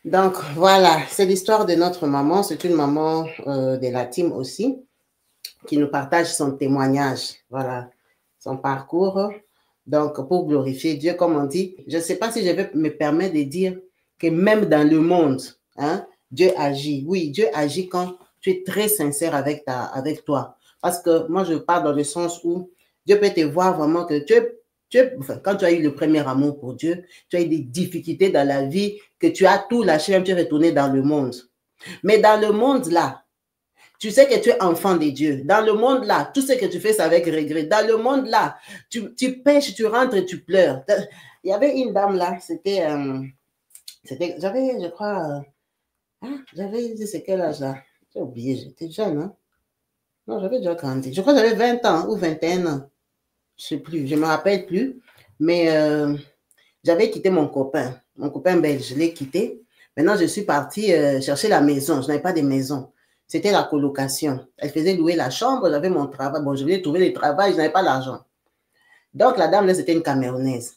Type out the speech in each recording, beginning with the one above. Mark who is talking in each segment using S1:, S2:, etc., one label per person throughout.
S1: Donc, voilà, c'est l'histoire de notre maman. C'est une maman de la team aussi, qui nous partage son témoignage, voilà, son parcours. Donc, pour glorifier Dieu, comme on dit, je ne sais pas si je vais me permettre de dire que même dans le monde, hein, Dieu agit. Oui, Dieu agit quand tu es très sincère avec toi. Parce que moi, je parle dans le sens où Dieu peut te voir vraiment que enfin, quand tu as eu le premier amour pour Dieu, tu as eu des difficultés dans la vie, que tu as tout lâché, même tu es retourné dans le monde. Mais dans le monde là, tu sais que tu es enfant de Dieu. Dans le monde là, tout ce que tu fais, c'est avec regret. Dans le monde là, tu pêches, tu rentres et tu pleures. Il y avait une dame là, j'avais, je crois, c'est quel âge là? J'ai oublié, j'étais jeune, hein? Non, j'avais déjà grandi. Je crois que j'avais 20 ans ou 21 ans. Je ne sais plus, je ne me rappelle plus. Mais j'avais quitté mon copain belge, je l'ai quitté. Maintenant, je suis partie chercher la maison. Je n'avais pas de maison. C'était la colocation. Elle faisait louer la chambre, j'avais mon travail. Bon, je venais trouver le travail, je n'avais pas l'argent. Donc, la dame, là, c'était une Camerounaise.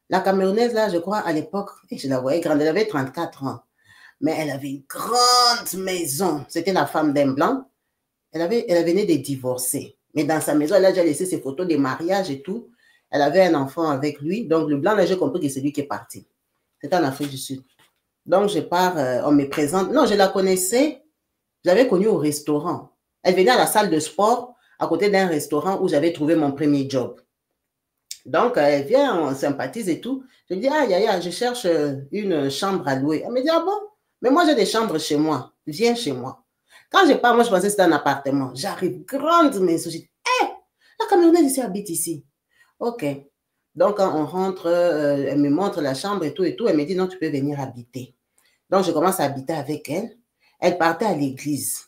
S1: La Camerounaise, là, je crois, à l'époque, je la voyais grande, elle avait 34 ans. Mais elle avait une grande maison. C'était la femme d'un blanc. Elle venait de divorcer. Mais dans sa maison, elle a déjà laissé ses photos de mariage et tout. Elle avait un enfant avec lui. Donc, le blanc, là, j'ai compris que c'est lui qui est parti. C'était en Afrique du Sud. Donc, je pars, on me présente. Non, je la connaissais. Je l'avais connue au restaurant. Elle venait à la salle de sport à côté d'un restaurant où j'avais trouvé mon premier job. Donc, elle vient, on sympathise et tout. Je lui dis, ah, Yaya, je cherche une chambre à louer. Elle me dit, ah bon? Mais moi, j'ai des chambres chez moi. Viens chez moi. Quand je pars, moi, je pensais que c'était un appartement. J'arrive, grande maison. Je dis, hé, la Camerounaise ici habite ici. OK. Donc, quand on rentre, elle me montre la chambre et tout. Elle me dit, non, tu peux venir habiter. Donc, je commence à habiter avec elle. Elle partait à l'église.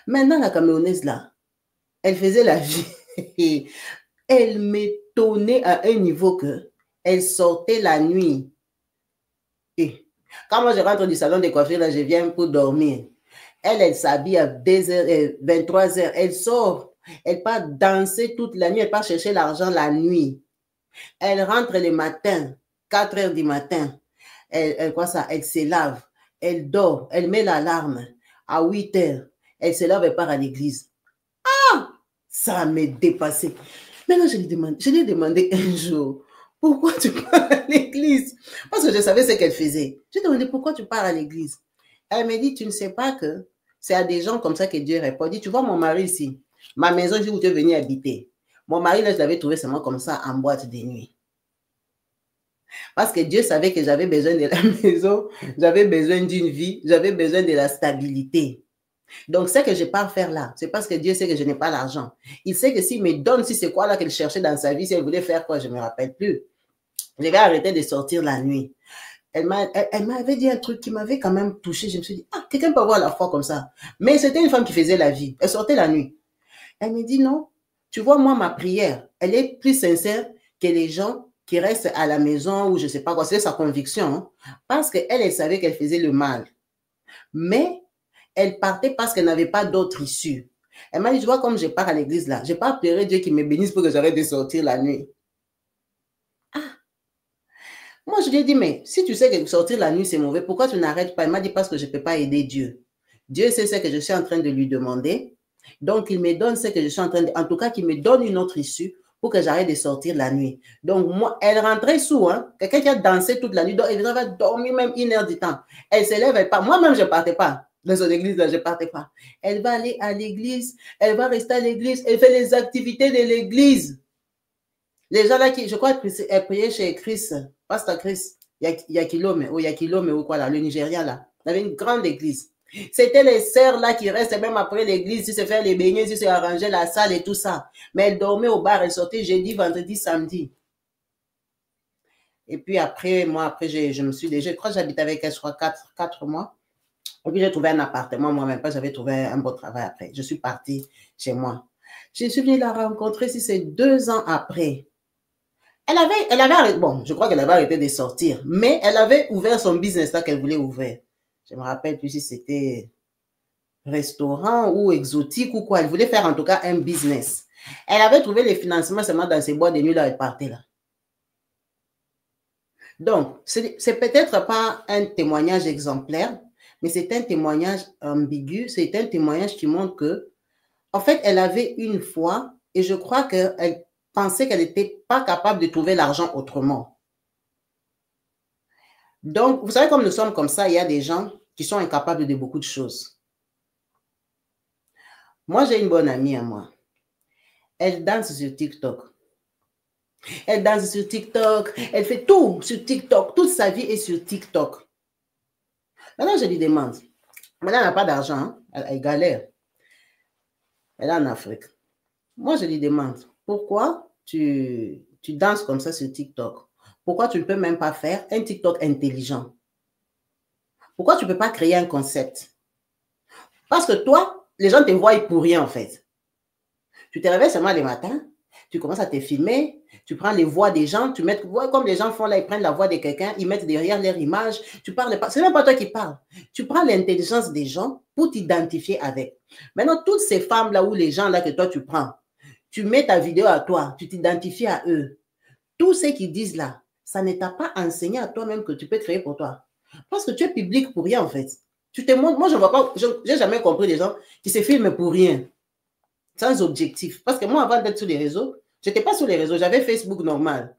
S1: Maintenant, la Camerounaise, là, elle faisait la vie. Elle m'étonnait à un niveau que elle sortait la nuit. Et quand moi, je rentre du salon de coiffure, là, je viens pour dormir. Elle s'habille à 2h, 23h. Elle sort. Elle part danser toute la nuit. Elle part chercher l'argent la nuit. Elle rentre le matin, 4h du matin. Quoi ça? Elle se lave. Elle dort. Elle met l'alarme à 8h. Elle se lave et part à l'église. Ah! Ça m'a dépassé. Maintenant, je lui ai demandé un jour, pourquoi tu pars à l'église? Parce que je savais ce qu'elle faisait. Je lui ai demandé, pourquoi tu pars à l'église? Elle m'a dit, tu ne sais pas que c'est à des gens comme ça que Dieu répond. Elle dit, tu vois mon mari ici, ma maison, où tu es venu habiter. Mon mari, là, je l'avais trouvé seulement comme ça en boîte de nuit. Parce que Dieu savait que j'avais besoin de la maison, j'avais besoin d'une vie, j'avais besoin de la stabilité. Donc, ce que je pars faire là, c'est parce que Dieu sait que je n'ai pas l'argent. Il sait que s'il me donne, si c'est quoi là qu'elle cherchait dans sa vie, si elle voulait faire quoi, je ne me rappelle plus. Je vais arrêter de sortir la nuit. Elle m'avait dit un truc qui m'avait quand même touché. Je me suis dit, ah, quelqu'un peut avoir la foi comme ça. Mais c'était une femme qui faisait la vie. Elle sortait la nuit. Elle me dit, non, tu vois, moi, ma prière, elle est plus sincère que les gens qui restent à la maison ou je ne sais pas quoi. C'est sa conviction. Hein, parce qu'elle, elle savait qu'elle faisait le mal. Mais elle partait parce qu'elle n'avait pas d'autre issue. Elle m'a dit, tu vois, comme je pars à l'église là, je n'ai pas pleuré Dieu qui me bénisse pour que j'arrête de sortir la nuit. Ah! Moi, je lui ai dit, mais si tu sais que sortir la nuit, c'est mauvais, pourquoi tu n'arrêtes pas? Elle m'a dit, parce que je ne peux pas aider Dieu. Dieu sait ce que je suis en train de lui demander. Donc, il me donne ce que je suis en train de... En tout cas, qu'il me donne une autre issue pour que j'arrête de sortir la nuit. Donc, moi, elle rentrait sous, hein. Quelqu'un qui a dansé toute la nuit, donc elle va dormir même 1 heure du temps. Elle se lève, elle part. Moi-même, je ne partais pas. Dans son église, là, je ne partais pas. Elle va aller à l'église, elle va rester à l'église, elle fait les activités de l'église. Les gens là qui, je crois, elle priait chez Chris, Pasteur Chris, Yakilome, ou quoi là, le Nigérian là. Il avait une grande église. C'était les sœurs là qui restent même après l'église, si se faire les beignets, si se arranger la salle et tout ça. Mais elles dormaient au bar, elles sortaient jeudi, vendredi, samedi. Et puis après, moi, après, je me suis déjà, je crois que j'habitais avec elle, je crois, 4 mois. Et puis j'ai trouvé un appartement moi-même, pas j'avais trouvé un beau travail après. Je suis partie chez moi. Je suis venue la rencontrer, si c'est 2 ans après. Elle avait arrêté, bon, je crois qu'elle avait arrêté de sortir, mais elle avait ouvert son business là qu'elle voulait ouvrir. Je me rappelle plus si c'était restaurant ou exotique ou quoi. Elle voulait faire en tout cas un business. Elle avait trouvé les financements seulement dans ses boîtes de nuit là, elle partait là. Donc, c'est peut-être pas un témoignage exemplaire, mais c'est un témoignage ambigu, c'est un témoignage qui montre que, en fait, elle avait une foi et je crois qu'elle pensait qu'elle n'était pas capable de trouver l'argent autrement. Donc, vous savez, comme nous sommes comme ça, il y a des gens qui sont incapables de beaucoup de choses. Moi, j'ai une bonne amie à moi. Elle danse sur TikTok. Elle danse sur TikTok. Elle fait tout sur TikTok. Toute sa vie est sur TikTok. Maintenant, je lui demande. Maintenant, elle n'a pas d'argent. Hein? Elle galère. Elle est en Afrique. Moi, je lui demande, pourquoi tu danses comme ça sur TikTok? Pourquoi tu ne peux même pas faire un TikTok intelligent? Pourquoi tu ne peux pas créer un concept? Parce que toi, les gens te voient pour rien, en fait. Tu te réveilles seulement le matin, tu commences à te filmer, tu prends les voix des gens, tu mets, comme les gens font là, ils prennent la voix de quelqu'un, ils mettent derrière leur image, tu parles pas, c'est même pas toi qui parles. Tu prends l'intelligence des gens pour t'identifier avec. Maintenant, toutes ces femmes-là ou les gens là que toi tu prends, tu mets ta vidéo à toi, tu t'identifies à eux. Tout ce qu'ils disent là, ça ne t'a pas enseigné à toi-même que tu peux créer pour toi. Parce que tu es public pour rien, en fait. Tu te montres, moi, je ne vois pas, je n'ai jamais compris des gens qui se filment pour rien, sans objectif. Parce que moi, avant d'être sur les réseaux, je n'étais pas sur les réseaux, j'avais Facebook normal.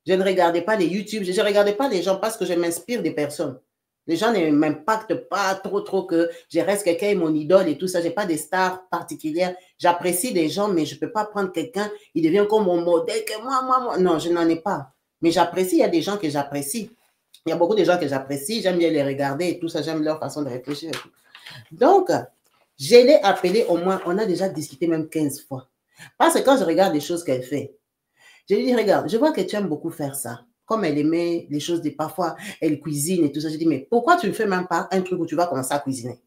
S1: Je ne regardais pas les YouTube, je ne regardais pas les gens parce que je m'inspire des personnes. Les gens ne m'impactent pas trop que je reste quelqu'un est mon idole et tout ça. Je n'ai pas des stars particulières. J'apprécie des gens, mais je ne peux pas prendre quelqu'un, il devient comme mon modèle, que moi. Non, je n'en ai pas. Mais j'apprécie, il y a des gens que j'apprécie. Il y a beaucoup de gens que j'apprécie, j'aime bien les regarder et tout ça, j'aime leur façon de réfléchir. Donc, je l'ai appelée au moins, on a déjà discuté même 15 fois. Parce que quand je regarde les choses qu'elle fait, je lui dis, regarde, je vois que tu aimes beaucoup faire ça. Comme elle aimait les choses de parfois, elle cuisine et tout ça. Je dis, mais pourquoi tu ne fais même pas un truc où tu vas commencer à cuisiner?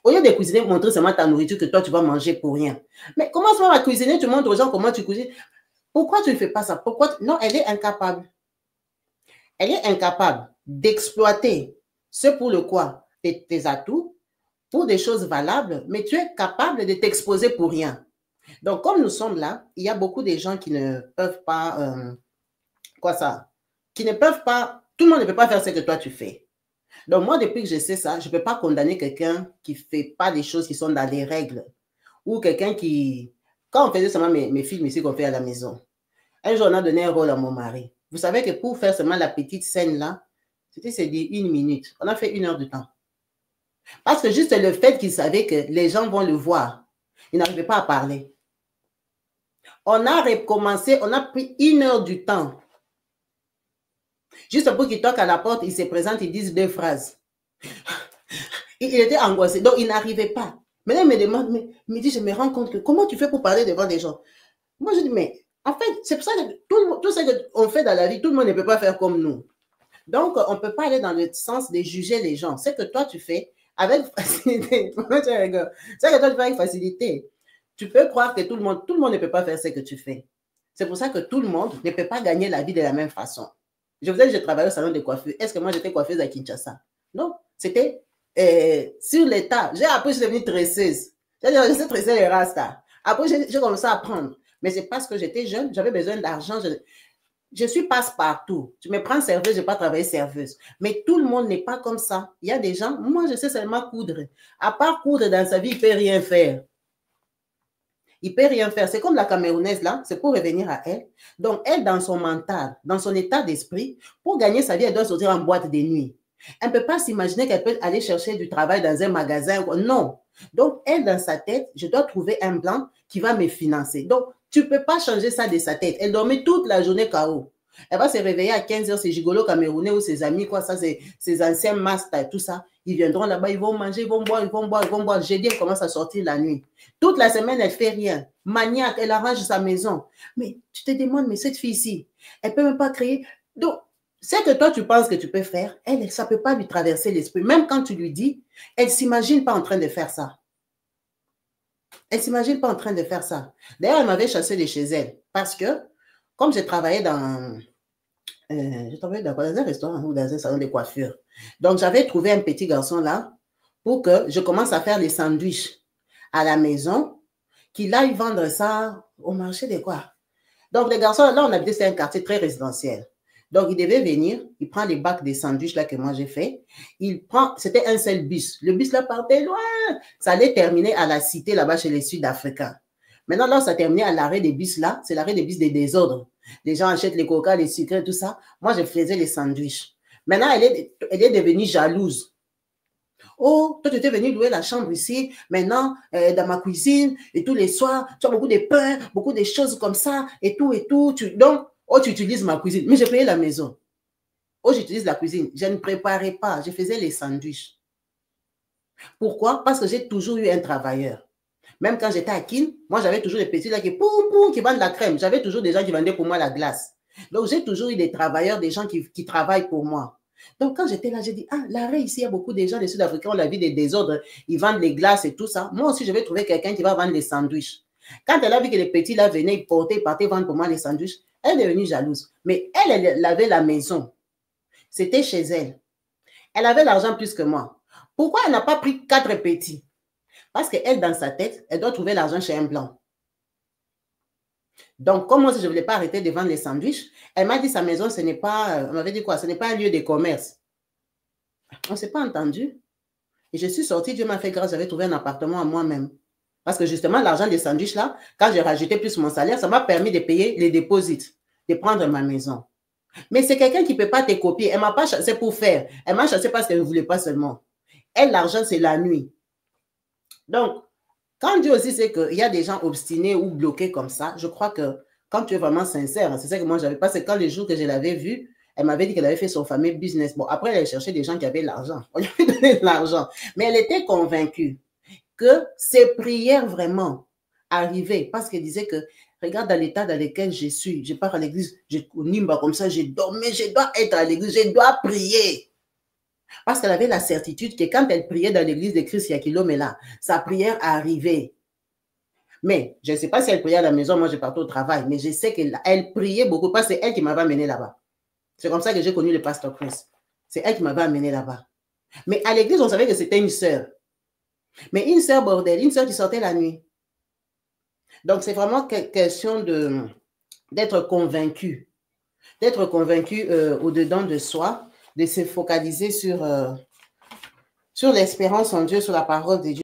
S1: Au lieu de cuisiner, montrer seulement ta nourriture que toi, tu vas manger pour rien. Mais commence même à cuisiner, tu montres aux gens comment tu cuisines. Pourquoi tu ne fais pas ça? Pourquoi? Non, elle est incapable. Elle est incapable d'exploiter ce pour le quoi tes atouts pour des choses valables, mais tu es capable de t'exposer pour rien. Donc, comme nous sommes là, il y a beaucoup de gens qui ne peuvent pas, quoi ça, qui ne peuvent pas, tout le monde ne peut pas faire ce que toi tu fais. Donc, moi, depuis que je sais ça, je ne peux pas condamner quelqu'un qui ne fait pas des choses qui sont dans les règles. Ou quelqu'un qui, quand on faisait seulement mes films ici qu'on fait à la maison, un jour, on a donné un rôle à mon mari. Vous savez que pour faire seulement la petite scène là, c'était c'est dit 1 minute. On a fait 1 heure de temps. Parce que juste le fait qu'il savait que les gens vont le voir, il n'arrivait pas à parler. On a recommencé, on a pris 1 heure du temps. Juste pour qu'il toque à la porte, il se présente, il dit 2 phrases. Il était angoissé, donc il n'arrivait pas. Maintenant, il me demande, mais il me dit, je me rends compte que comment tu fais pour parler devant des gens? Moi, je dis, mais en fait, c'est pour ça que tout ce qu'on fait dans la vie, tout le monde ne peut pas faire comme nous. Donc, on ne peut pas aller dans le sens de juger les gens. C'est que toi, tu fais avec facilité. C'est que toi, tu fais avec facilité. Tu peux croire que tout le monde ne peut pas faire ce que tu fais. C'est pour ça que tout le monde ne peut pas gagner la vie de la même façon. Je vous ai dit, je travaillais au salon de coiffure. Est-ce que moi, j'étais coiffeuse à Kinshasa? Non, c'était sur l'état. J'ai appris, je suis devenue tresseuse. Je sais tresser les rastas. Après, j'ai commencé à apprendre. Mais c'est parce que j'étais jeune, j'avais besoin d'argent. Je suis passe-partout. Tu me prends serveuse, je ne vais pas travailler serveuse. Mais tout le monde n'est pas comme ça. Il y a des gens, moi, je sais seulement coudre. À part coudre dans sa vie, il ne peut rien faire. Il ne peut rien faire. C'est comme la Camerounaise, là, c'est pour revenir à elle. Donc, elle, dans son mental, dans son état d'esprit, pour gagner sa vie, elle doit sortir en boîte de nuit. Elle ne peut pas s'imaginer qu'elle peut aller chercher du travail dans un magasin. Non. Donc, elle, dans sa tête, je dois trouver un blanc qui va me financer. Donc, tu ne peux pas changer ça de sa tête. Elle dormait toute la journée KO. Elle va se réveiller à 15 h, ses gigolos camerounais ou ses amis, quoi, ça, ses anciens masters, tout ça. Ils viendront là-bas, ils vont manger, ils vont boire, ils vont boire, ils vont boire. Jeudi, elle commence à sortir la nuit. Toute la semaine, elle ne fait rien. Maniaque, elle arrange sa maison. Mais tu te demandes, mais cette fille-ci, elle ne peut même pas créer. Donc, ce que toi, tu penses que tu peux faire, elle, ça ne peut pas lui traverser l'esprit. Même quand tu lui dis, elle ne s'imagine pas en train de faire ça. Elle ne s'imagine pas en train de faire ça. D'ailleurs, elle m'avait chassé de chez elle parce que, comme je travaillais dans un restaurant ou dans un salon de coiffure, donc j'avais trouvé un petit garçon là pour que je commence à faire des sandwichs à la maison, qu'il aille vendre ça au marché de quoi. Donc, les garçons, là, on habitait, c'est un quartier très résidentiel. Donc, il devait venir, il prend les bacs des sandwichs là que moi j'ai fait. Il prend, c'était un seul bus. Le bus là partait loin. Ça allait terminer à la cité là-bas chez les Sud-Africains. Maintenant, là, ça terminait à l'arrêt des bus là. C'est l'arrêt des bus des désordres. Les gens achètent les coca, les sucres, tout ça. Moi, je faisais les sandwichs. Maintenant, elle est devenue jalouse. Oh, toi, tu étais venu louer la chambre ici, maintenant, dans ma cuisine, et tous les soirs, tu as beaucoup de pain, beaucoup de choses comme ça, et tout, et tout. Donc, oh, tu utilises ma cuisine. Mais j'ai payé la maison. Oh, j'utilise la cuisine. Je ne préparais pas, je faisais les sandwichs. Pourquoi? Parce que j'ai toujours eu un travailleur. Même quand j'étais à Kin, moi, j'avais toujours des petits là qui vendent la crème. J'avais toujours des gens qui vendaient pour moi la glace. Donc, j'ai toujours eu des travailleurs, des gens qui travaillent pour moi. Donc, quand j'étais là, j'ai dit, ah, l'arrêt ici, il y a beaucoup de gens, les Sud-Africains, on la vie des désordres, ils vendent les glaces et tout ça. Moi aussi, je vais trouver quelqu'un qui va vendre les sandwichs. Quand elle a vu que les petits là venaient, ils portaient, ils partaient vendre pour moi les sandwichs, elle est devenue jalouse. Mais elle avait la maison. C'était chez elle. Elle avait l'argent plus que moi. Pourquoi elle n'a pas pris 4 petits? Parce qu'elle, dans sa tête, elle doit trouver l'argent chez un blanc. Donc, comme moi, si je ne voulais pas arrêter de vendre les sandwichs, elle m'a dit sa maison, ce n'est pas, elle m'avait dit quoi? Ce n'est pas un lieu de commerce. On ne s'est pas entendu. Et je suis sortie, Dieu m'a fait grâce, j'avais trouvé un appartement à moi-même. Parce que justement, l'argent des sandwichs là, quand j'ai rajouté plus mon salaire, ça m'a permis de payer les dépôts, de prendre ma maison. Mais c'est quelqu'un qui ne peut pas te copier. Elle ne m'a pas chassé pour faire. Elle m'a chassé parce qu'elle ne voulait pas seulement. Elle, l'argent, c'est la nuit. Donc, quand Dieu aussi sait qu'il y a des gens obstinés ou bloqués comme ça, je crois que quand tu es vraiment sincère, c'est ça que moi j'avais pas, c'est quand les jours que je l'avais vue, elle m'avait dit qu'elle avait fait son fameux business. Bon, après, elle allait chercher des gens qui avaient l'argent. On lui avait donné de l'argent. Mais elle était convaincue que ses prières vraiment arrivaient parce qu'elle disait que regarde dans l'état dans lequel je suis, je pars à l'église, je nimba comme ça, je dors, mais je dois être à l'église, je dois prier. Parce qu'elle avait la certitude que quand elle priait dans l'église de Christ Yakilomela, sa prière arrivait. Mais je ne sais pas si elle priait à la maison, moi je partais au travail, mais je sais qu'elle priait beaucoup parce que c'est elle qui m'avait amené là-bas. C'est comme ça que j'ai connu le pasteur Chris. C'est elle qui m'avait amené là-bas. Mais à l'église, on savait que c'était une sœur. Mais une sœur bordel, une sœur qui sortait la nuit. Donc c'est vraiment question d'être convaincu. D'être convaincu au-dedans de soi, de se focaliser sur l'espérance en Dieu, sur la parole de Dieu.